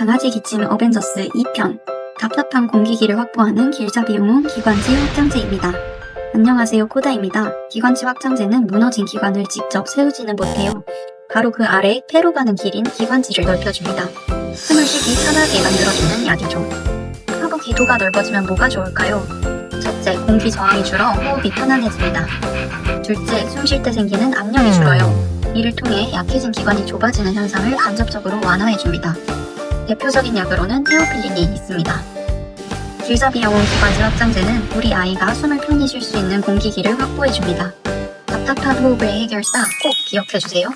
강아지 기침 어벤져스 2편 답답한 공기기를 확보하는 길잡이용은 기관지 확장제입니다. 안녕하세요, 코다입니다. 기관지 확장제는 무너진 기관을 직접 세우지는 못해요. 바로 그 아래 폐로 가는 길인 기관지를 넓혀줍니다. 숨을 쉬기 편하게 만들어주는 약이죠. 하부 기도가 넓어지면 뭐가 좋을까요? 첫째, 공기 저항이 줄어 호흡이 편안해집니다. 둘째, 숨 쉴 때 생기는 압력이 줄어요. 이를 통해 약해진 기관이 좁아지는 현상을 간접적으로 완화해줍니다. 대표적인 약으로는 테오필린이 있습니다. 길잡이용은 기관지 확장제는 우리 아이가 숨을 편히 쉴 수 있는 공기기를 확보해줍니다. 답답한 호흡의 해결사 꼭 기억해주세요.